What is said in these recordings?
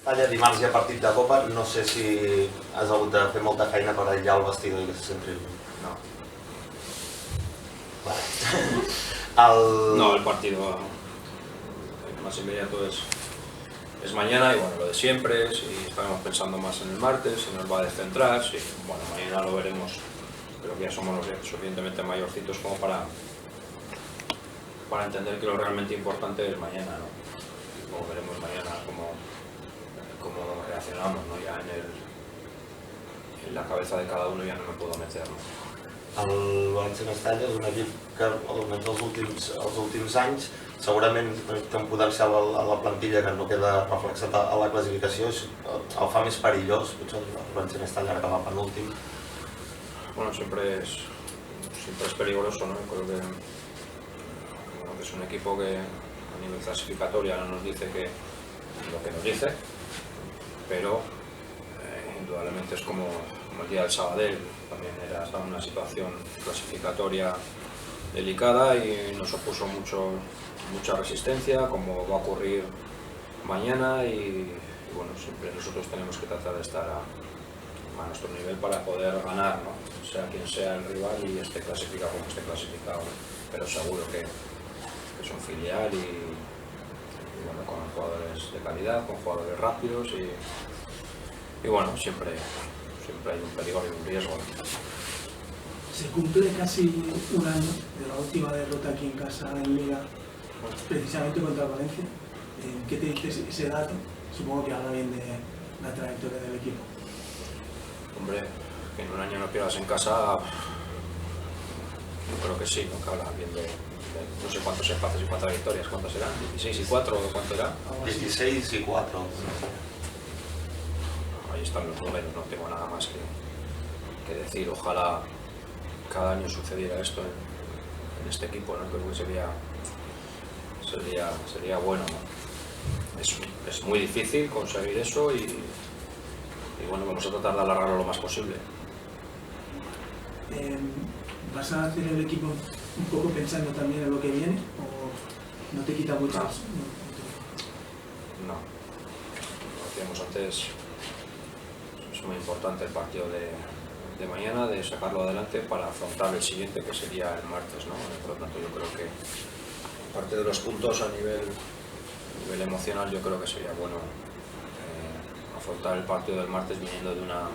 Allà dimarts hi ha partit de Copa, no sé si has hagut de fer molta feina per aïllar el vestidor i que se centri. No. Vale. No, el partido más inmediato es mañana y bueno, lo de siempre, si estaremos pensando más en el martes, si nos va a descentrar, si, bueno, mañana lo veremos, creo que ya somos lo suficientemente mayorcitos como para entender que lo realmente importante es mañana, ¿no? Luego veremos mañana cómo reaccionamos, ¿no? Ya en la cabeza de cada uno ya no me puedo meter, ¿no? El València Mestalla és un equip que almenys els últims anys segurament té un potencial a la plantilla que no queda reflexat a la classificació, el fa més perillós, potser el València Mestalla que va penúltim. Bueno, siempre es peligroso, ¿no? Creo que es un equipo que a nivel clasificatoria no nos dice lo que nos dice, pero indudablemente es como el día del Sabadell, también estaba en una situación clasificatoria delicada y nos opuso mucha resistencia, como va a ocurrir mañana y bueno, siempre nosotros tenemos que tratar de estar a nuestro nivel para poder ganar, ¿no? Sea quien sea el rival y esté clasificado como esté clasificado, pero seguro que es un filial y bueno, con jugadores de calidad, con jugadores rápidos y bueno, siempre hay un peligro y un riesgo. Se cumple casi un año de la última derrota aquí en casa en Liga, precisamente contra Valencia. ¿Qué te dice ese dato? Supongo que habla bien de la trayectoria del equipo. Hombre, que en un año no pierdas en casa, yo creo que sí, ¿no? Que habla bien de no sé cuántos empates y cuántas victorias, ¿cuántas serán? ¿16 y 4 o cuánto era? 16 y 4. Ahí están los números, no tengo nada más que decir. Ojalá cada año sucediera esto en este equipo, ¿no? Creo que sería bueno, ¿no? Es muy difícil conseguir eso y bueno, vamos a tratar de alargarlo lo más posible. ¿Vas a hacer el equipo un poco pensando también en lo que viene o no te quita mucho? No. Como decíamos antes, es muy importante el partido de mañana, de sacarlo adelante para afrontar el siguiente, que sería el martes, ¿no? Por lo tanto, yo creo que aparte de los puntos a nivel emocional, yo creo que sería bueno afrontar el partido del martes viniendo de una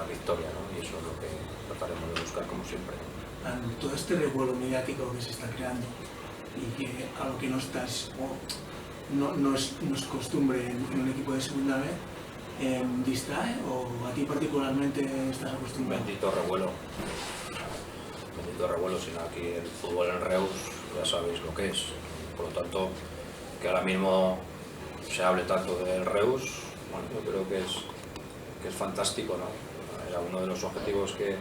victoria, ¿no? Y eso es lo que trataremos de buscar como siempre. Todo este revuelo mediático que se está creando y que a lo que no estás no es costumbre en un equipo de segunda vez, ¿distrae o a ti particularmente estás acostumbrado? Bendito revuelo, sino aquí el fútbol en Reus ya sabéis lo que es. Por lo tanto, que ahora mismo se hable tanto del Reus, bueno, yo creo que es fantástico, ¿no? Era uno de los objetivos que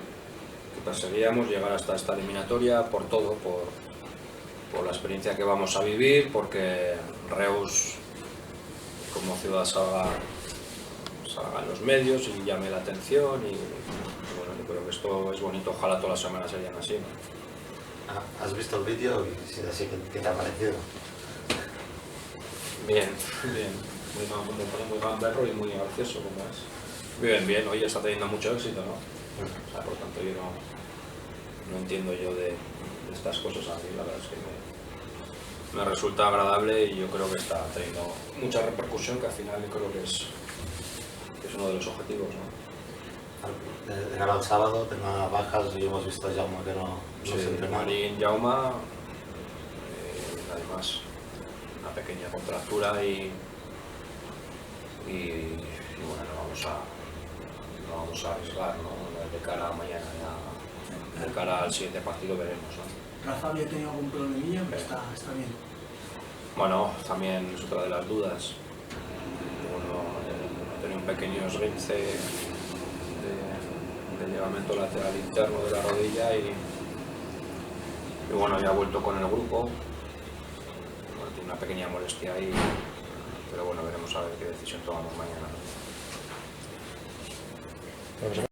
perseguíamos, llegar hasta esta eliminatoria por todo, por la experiencia que vamos a vivir, porque Reus como ciudad salga en los medios y llame la atención y bueno, yo creo que esto es bonito, ojalá todas las semanas serían así, ¿no? ¿Has visto el vídeo y si es así, qué te ha parecido? Bien. Muy gamberro y muy gracioso como es. Bien, hoy está teniendo mucho éxito, ¿no? O sea, por lo tanto yo no entiendo yo de estas cosas. A mí la verdad es que me resulta agradable y yo creo que está teniendo mucha repercusión, que al final creo que es uno de los objetivos, ¿no? De cara al sábado, tema bajas y hemos visto a Jaume que no se entrena. Marín, Jaume, además una pequeña contractura y bueno, no vamos a arriesgar, ¿no? De cara a mañana, de cara al siguiente partido veremos, ¿no? ¿Rafa había tenido algún problemilla? Pero está bien. Bueno, también es otra de las dudas. Tenía un pequeño esguince de ligamento lateral interno de la rodilla y bueno, ya ha vuelto con el grupo. Bueno, tiene una pequeña molestia ahí, pero bueno, veremos a ver qué decisión tomamos mañana, ¿no?